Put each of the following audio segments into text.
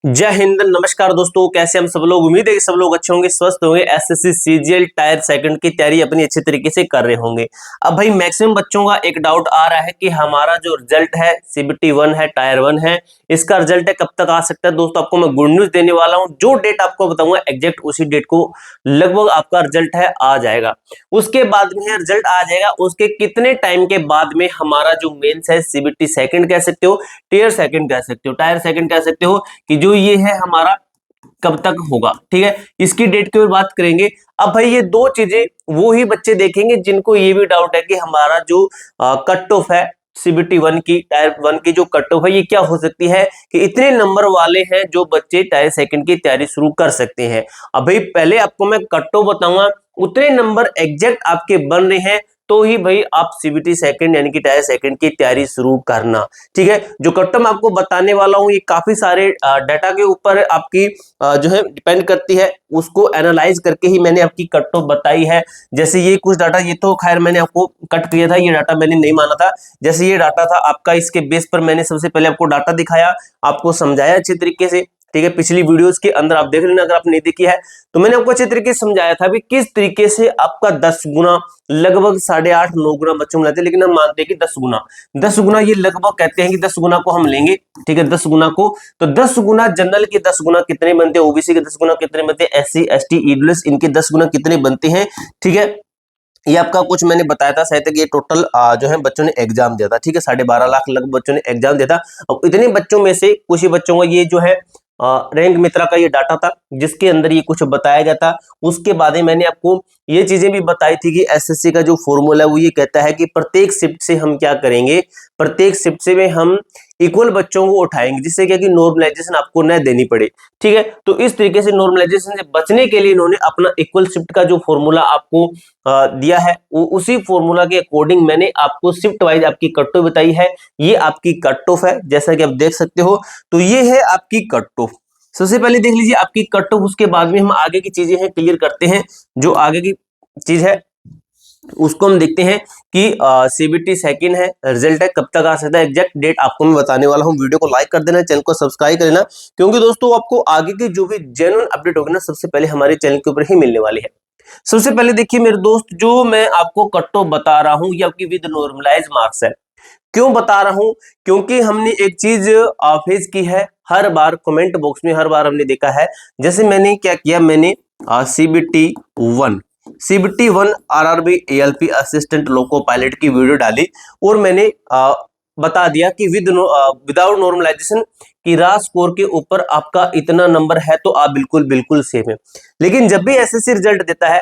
जय हिंद, नमस्कार दोस्तों। कैसे हम सब लोग? उम्मीद है कि सब लोग अच्छे होंगे, स्वस्थ होंगे। एसएससी सीजीएल टायर सेकंड की तैयारी अपनी अच्छे तरीके से कर रहे होंगे। अब भाई मैक्सिमम बच्चों का एक डाउट आ रहा है कि हमारा जो रिजल्ट है सीबीटी 1 है, टायर 1 है, इसका रिजल्ट है कब तक आ सकता है। दोस्तों आपको मैं गुड न्यूज देने वाला हूं। जो डेट आपको बताऊंगा एग्जैक्ट उसी डेट को लगभग आपका रिजल्ट है आ जाएगा। उसके बाद में रिजल्ट आ जाएगा, उसके कितने टाइम के बाद में हमारा जो मेंस है सीबीटी सेकंड कह सकते हो, टीयर सेकंड कह सकते हो, टायर सेकंड कह सकते हो, कि जो ये है हमारा कब तक होगा। ठीक है, इसकी डेट की बात करेंगे। अब भाई ये दो चीजें वो ही बच्चे देखेंगे जिनको ये भी डाउट है कि हमारा जो कट ऑफ है सीबीटी 1 की, टायर 1 की जो कट ऑफ है ये क्या हो सकती है कि इतने नंबर वाले हैं जो बच्चे टायर सेकंड की तैयारी शुरू कर सकते हैं। अब भाई पहले आपको मैं कट ऑफ बताऊंगा, उतने नंबर एग्जैक्ट आपके बन रहे हैं तो ही भाई आप सीबीटी सेकंड यानी कि टायर सेकंड की तैयारी शुरू करना। ठीक है, जो कट ऑफ मैं आपको बताने वाला हूं ये काफी सारे डाटा के ऊपर आपकी जो है डिपेंड करती है, उसको एनालाइज करके ही मैंने आपकी कट ऑफ बताई है। जैसे ये कुछ डाटा, ये तो खैर मैंने आपको कट किया था, ये डाटा मैंने नहीं माना था। जैसे ये डाटा था आपका, इसके बेस पर मैंने सबसे पहले आपको डाटा दिखाया, आपको समझाया अच्छे तरीके से। ठीक है, पिछली वीडियोस के अंदर आप देख लेना अगर आपने नहीं देखी है तो मैंने आपको अच्छे तरीके से समझाया था भी किस तरीके से आपका 10 गुना, लगभग 8.5-9 गुना बच्चों में लेते हैं, लेकिन हम मानते हैं कि 10 गुना ये लगभग कहते हैं कि 10 गुना को हम लेंगे। ठीक है, 10 गुना को, तो 10 गुना जनरल के 10 गुना कितने बनते हैं, ओबीसी के 10 गुना कितने बनते हैं, एससी एसटी ईडब्ल्यूएस इनके 10 गुना कितने बनते हैं। ठीक है, ये आपका कुछ मैंने बताया था शायद तक, ये टोटल जो है बच्चों ने एग्जाम दिया था। ठीक है, 12.5 लाख लगभग बच्चों ने एग्जाम दिया था। अब इतने बच्चों में से कुछ ही बच्चों का ये जो है रैंक मित्रा का ये डाटा था जिसके अंदर ये कुछ बताया गया था। उसके बाद में मैंने आपको ये चीजें भी बताई थी कि एसएससी का जो फॉर्मूला है वो ये कहता है कि प्रत्येक शिफ्ट से हम क्या करेंगे, प्रत्येक शिफ्ट से में हम इक्वल बच्चों को उठाएंगे, जिससे क्या कि नॉर्मलाइजेशन आपको न देनी पड़े। ठीक है, तो इस तरीके से नॉर्मलाइजेशन से बचने के लिए इन्होंने अपना इक्वल शिफ्ट का जो फॉर्मूला आपको दिया है वो उसी फॉर्मूला के अकॉर्डिंग मैंने आपको शिफ्ट वाइज आपकी कट ऑफ बताई है। ये आपकी कट ऑफ है जैसा कि आप देख सकते हो। तो ये है आपकी कट ऑफ। सबसे पहले देख लीजिए आपकी कट ऑफ, उसके बाद में हम आगे की चीजें हैं क्लियर करते हैं। जो आगे की चीज है उसको हम देखते हैं कि सीबीटी सेकंड है, रिजल्ट है कब तक आ सकता है, एग्जैक्ट डेट आपको मैं बताने वाला हूं। वीडियो को लाइक कर देना, चैनल को सब्सक्राइब कर देना, क्योंकि दोस्तों आपको आगे की जो भी जेन्युइन अपडेट होगी ना सबसे पहले हमारे चैनल के ऊपर ही मिलने वाली है। सबसे पहले देखिए मेरे दोस्त, जो मैं आपको कट ऑफ बता रहा हूं ये आपकी विद नॉर्मलाइज मार्क्स है। क्यों बता रहा हूं? क्योंकि हमने एक चीज फेस की है हर बार कमेंट बॉक्स में, हर बार हमने देखा है। जैसे मैंने क्या किया, मैंने CBT 1 RRB ALP assistant loco pilot की वीडियो डाली और मैंने बता दिया कि विदाउट नॉर्मलाइजेशन की रा स्कोर के ऊपर आपका इतना नंबर है तो आप बिल्कुल बिल्कुल सेफ है। लेकिन जब भी एसएससी रिजल्ट देता है,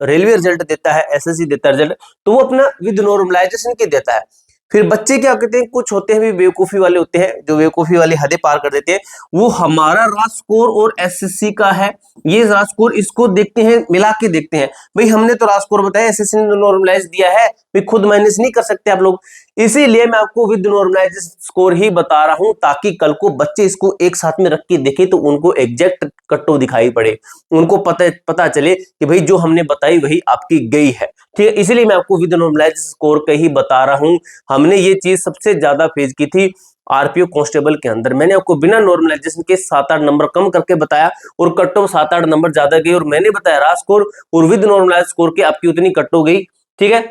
रेलवे रिजल्ट देता है, एसएससी देता है रिजल्ट, तो वो अपना विद नॉर्मलाइजेशन के देता है। फिर बच्चे क्या कहते हैं, कुछ होते हैं भी बेवकूफी वाले होते हैं जो बेवकूफी वाली हदें पार कर देते हैं। वो हमारा रा स्कोर और एसएससी का है, ये रा स्कोर इसको देखते हैं, मिला के देखते हैं। भाई हमने तो रा स्कोर बताया, एसएससी ने नॉर्मलाइज दिया है, भाई खुद माइनस नहीं कर सकते आप लोग। इसीलिए मैं आपको विद नॉर्मलाइज स्कोर ही बता रहा हूं ताकि कल को बच्चे इसको एक साथ में रख के देखें तो उनको एग्जैक्ट कट ऑफ दिखाई पड़े, उनको पता चले कि भाई जो हमने बताई वही आपकी गई है। ठीक है, इसीलिए मैं आपको विद नॉर्मलाइज स्कोर का ही बता रहा हूं। हमने ये चीज सबसे ज्यादा फेज की थी आरपीओ कांस्टेबल के अंदर। मैंने आपको बिना नॉर्मलाइजेशन के 7-8 नंबर कम करके बताया और कट ऑफ 7-8 नंबर ज्यादा गई, और मैंने बताया रा स्कोर और विद नॉर्मलाइज स्कोर के आपकी उतनी कट ऑफ गई। ठीक है,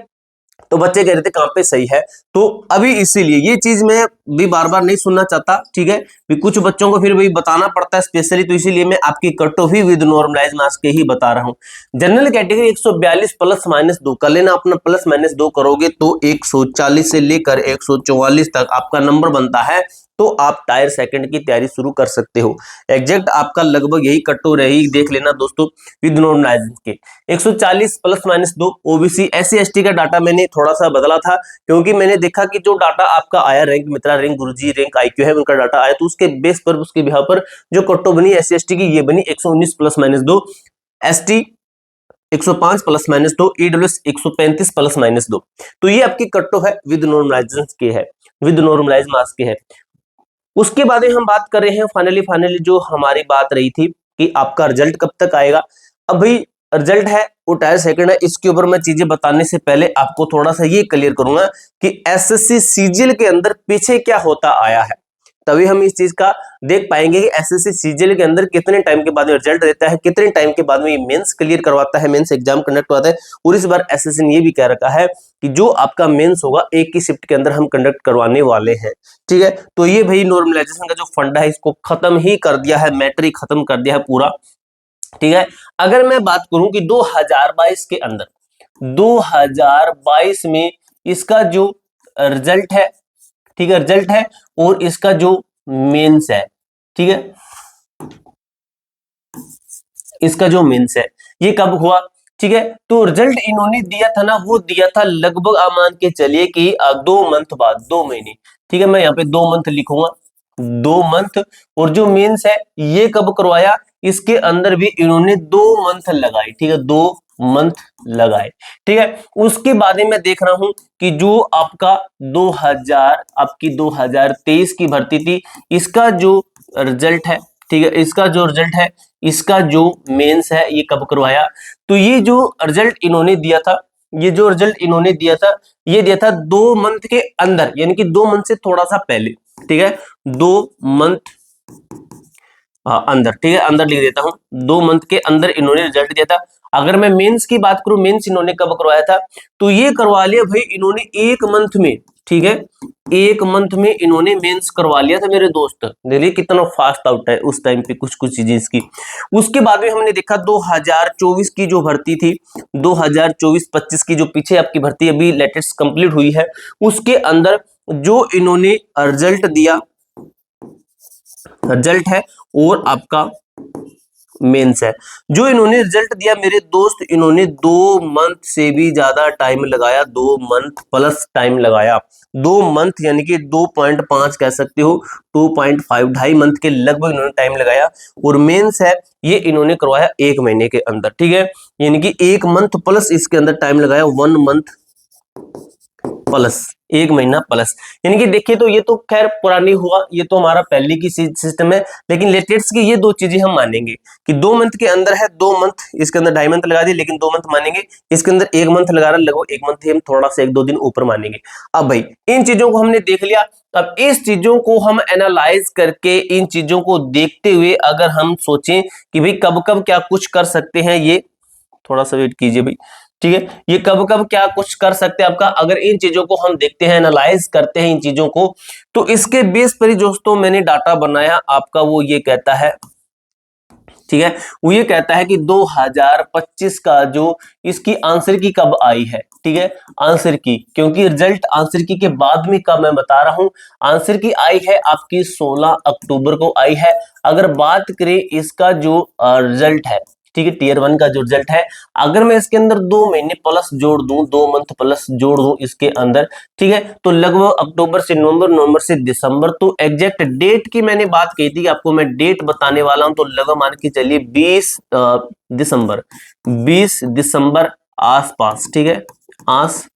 तो बच्चे कह रहे थे कहां पे सही है, तो अभी इसीलिए ये चीज मैं भी बार बार नहीं सुनना चाहता। ठीक है, भी कुछ बच्चों को फिर भी बताना पड़ता है स्पेशली, तो इसीलिए मैं आपकी कट ऑफ ही विद नॉर्मलाइज मार्क्स के ही बता रहा हूं। जनरल कैटेगरी 142 +-2 कर लेना, अपना +-2 करोगे तो 140 से लेकर 144 तक आपका नंबर बनता है, तो आप टायर सेकंड की तैयारी शुरू कर सकते हो। एग्जैक्ट आपका लगभग यही कट ऑफ रहेगी, देख लेना दोस्तों विद नॉर्मलाइज के 140 +-2। ओबीसी एससी एसटी का डाटा मैंने थोड़ा सा बदला था क्योंकि मैंने देखा कि जो डाटा आपका आया रैंक मित्रा, रैंक गुरुजी, रैंक आईक्यू है, उनका डाटा आया, तो उसके बेस पर, उसके बिहार पर जो कट ऑफ बनी एससी एसटी की ये बनी 119 +-2, एसटी 105 +-2, ईडब्ल्यूएस 135 +-2। तो ये आपकी कट ऑफ है विद नॉर्मलाइजेशन के है, विद नॉर्मलाइज मार्क्स के है। उसके बाद हम बात कर रहे हैं फाइनली जो हमारी बात रही थी कि आपका रिजल्ट कब तक आएगा। अब भाई रिजल्ट है वो टायर सेकंड है, इसके ऊपर मैं चीजें बताने से पहले आपको थोड़ा सा ये क्लियर करूंगा कि एसएससी सीजीएल के अंदर पीछे क्या होता आया है। तभी हम इस चीज का देख पाएंगे कि एसएससी सीजीएल के अंदर कितने टाइम के बाद में रिजल्ट देता है, कितने टाइम के बाद में ये मेंस क्लियर करवाता है, मेंस एग्जाम कंडक्ट करवाता है। और इस बार एसएससी ने ये भी कह रखा है कि जो आपका मेंस होगा एक ही शिफ्ट के अंदर हम कंडक्ट करवाने वाले हैं, ठीक है। तो ये भाई नॉर्मलाइजेशन का जो फंडा है इसको खत्म ही कर दिया है, मैटर ही खत्म कर दिया है पूरा, ठीक है। अगर मैं बात करूं कि 2022 के अंदर 2022 में इसका जो रिजल्ट है, ठीक है, रिजल्ट है और इसका जो मेंस है, ठीक है, इसका जो मेंस है ये कब हुआ, ठीक है। तो रिजल्ट इन्होंने दिया था ना, वो दिया था लगभग आप मान के चलिए कि 2 मंथ बाद, 2 महीने, ठीक है। मैं यहाँ पे 2 मंथ लिखूंगा, 2 मंथ। और जो मेंस है ये कब करवाया, इसके अंदर भी इन्होंने 2 मंथ लगाए, ठीक है, 2 मंथ लगाए, ठीक है। उसके बाद में मैं देख रहा हूं कि जो आपका 2023 की भर्ती थी, इसका जो रिजल्ट है, ठीक है, इसका जो रिजल्ट है, इसका जो मेंस है ये कब करवाया। तो ये जो रिजल्ट इन्होंने दिया था, ये जो रिजल्ट इन्होंने दिया था, ये दिया था 2 मंथ के अंदर, यानी कि 2 मंथ से थोड़ा सा पहले, ठीक है, 2 मंथ अंदर, ठीक है, अंदर लिख देता हूं, 2 मंथ के अंदर इन्होंने रिजल्ट दिया था। अगर मैं मेंस की बात करूं, मेंस इन्होंने कब करवाया था, तो ये करवा लिया भाई इन्होंने 1 मंथ में, ठीक है, 1 मंथ में इन्होंने मेंस करवा लिया था मेरे दोस्त। देखिए कितना फास्ट आउट है उस टाइम पे कुछ चीजें इसकी। उसके बाद में हमने देखा 2024 की जो भर्ती थी, 2024-25 की जो पीछे आपकी भर्ती अभी लेटेस्ट कंप्लीट हुई है, उसके अंदर जो इन्होंने रिजल्ट दिया, रिजल्ट है और आपका मेंस है, जो इन्होंने रिजल्ट दिया मेरे दोस्त, इन्होंने 2 मंथ से भी ज्यादा टाइम लगाया, 2 मंथ प्लस टाइम लगाया, 2 मंथ यानी कि 2.5 कह सकते हो, 2.5 2.5 मंथ के लगभग इन्होंने टाइम लगाया। और मेंस है ये इन्होंने करवाया 1 महीने के अंदर, ठीक है, यानी कि 1 मंथ प्लस इसके अंदर टाइम लगाया, 1 मंथ प्लस 1 महीना प्लस, यानी कि देखिए तो ये तो खैर पुरानी हुआ, ये तो हमारा पहले की सिस्टम है, लेकिन लेटेस्ट की ये 2 चीजें हम मानेंगे कि 2 मंथ के अंदर है, 2 मंथ इसके अंदर 2.5 मंथ लगा दिए, लेकिन 2 मंथ मानेंगे, इसके अंदर 1 मंथ लगा रहा, लगभग 1 मंथ हम थोड़ा सा 1-2 दिन ऊपर मानेंगे। अब भाई इन चीजों को हमने देख लिया, अब इस चीजों को हम एनालाइज करके, इन चीजों को देखते हुए अगर हम सोचें कि भाई कब कब क्या कुछ कर सकते हैं, ये थोड़ा सा वेट कीजिए भाई, ठीक है, ये कब कब क्या कुछ कर सकते हैं आपका, अगर इन चीजों को हम देखते हैं, एनालाइज करते हैं इन चीजों को, तो इसके बेस पर ही दोस्तों मैंने डाटा बनाया आपका, वो ये कहता है, ठीक है, वो ये कहता है कि 2025 का जो इसकी आंसर की कब आई है, ठीक है, आंसर की, क्योंकि रिजल्ट आंसर की के बाद में कब मैं बता रहा हूं, आंसर की आई है आपकी 16 अक्टूबर को आई है। अगर बात करें इसका जो रिजल्ट है, ठीक है, टीयर 1 का जो रिजल्ट है, अगर मैं इसके अंदर 2 महीने प्लस जोड़ दूं, 2 मंथ प्लस जोड़ दूं इसके अंदर, ठीक है, तो लगभग अक्टूबर से नवंबर, नवंबर से दिसंबर, तो एग्जैक्ट डेट की मैंने बात कही थी, आपको मैं डेट बताने वाला हूं, तो लगभग मान के चलिए 20 दिसंबर, 20 दिसंबर आसपास, ठीक है, आस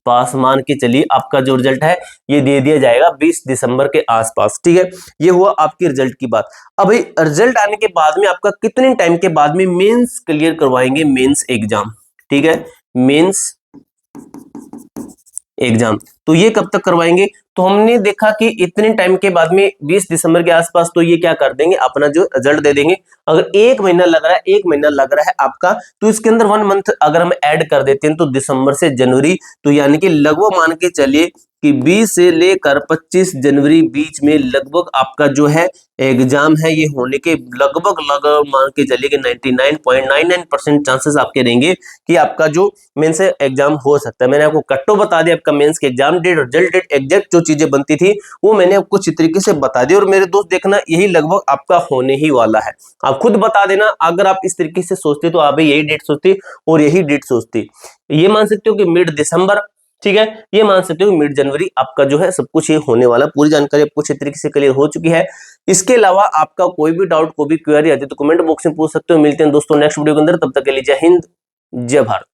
पास मान के चलिए आपका जो रिजल्ट है ये दे दिया जाएगा 20 दिसंबर के आसपास, ठीक है। ये हुआ आपकी रिजल्ट की बात। अब भाई रिजल्ट आने के बाद में आपका कितने टाइम के बाद में मेंस क्लियर करवाएंगे, मेंस एग्जाम, ठीक है, मेंस एग्जाम, तो ये कब तक करवाएंगे, तो हमने देखा कि इतने टाइम के बाद में 20 दिसंबर के आसपास, तो ये क्या कर देंगे, अपना जो रिजल्ट दे देंगे। अगर 1 महीना लग रहा है, 1 महीना लग रहा है आपका, तो इसके अंदर 1 मंथ अगर हम ऐड कर देते हैं, तो दिसंबर से जनवरी, तो यानी कि लगभग मान के चलिए कि 20 से लेकर 25 जनवरी बीच में लगभग आपका जो है एग्जाम है, ये होने के लगभग मान के चलिए कि 99.99% चांसेस आपके रहेंगे कि आपका जो मेंस एग्जाम हो सकता है। मैंने आपको कट्टो बता दिया, आपका मेंस के exam date, result date, exact जो चीजें बनती थी वो मैंने आपको कुछ तरीके से बता दी। और मेरे दोस्त देखना यही लगभग आपका होने ही वाला है, आप खुद बता देना अगर आप इस तरीके से सोचते तो आप यही डेट सोचते और यही डेट सोचते। ये मान सकते हो कि मिड दिसंबर, ठीक है, ये मान सकते हो मिड जनवरी आपका जो है सब कुछ ये होने वाला। पूरी जानकारी आपको अच्छे तरीके से क्लियर हो चुकी है। इसके अलावा आपका कोई भी डाउट, कोई भी क्वेरी आती है तो कमेंट बॉक्स में पूछ सकते हो। मिलते हैं दोस्तों नेक्स्ट वीडियो के अंदर, तब तक के लिए जय हिंद, जय भारत।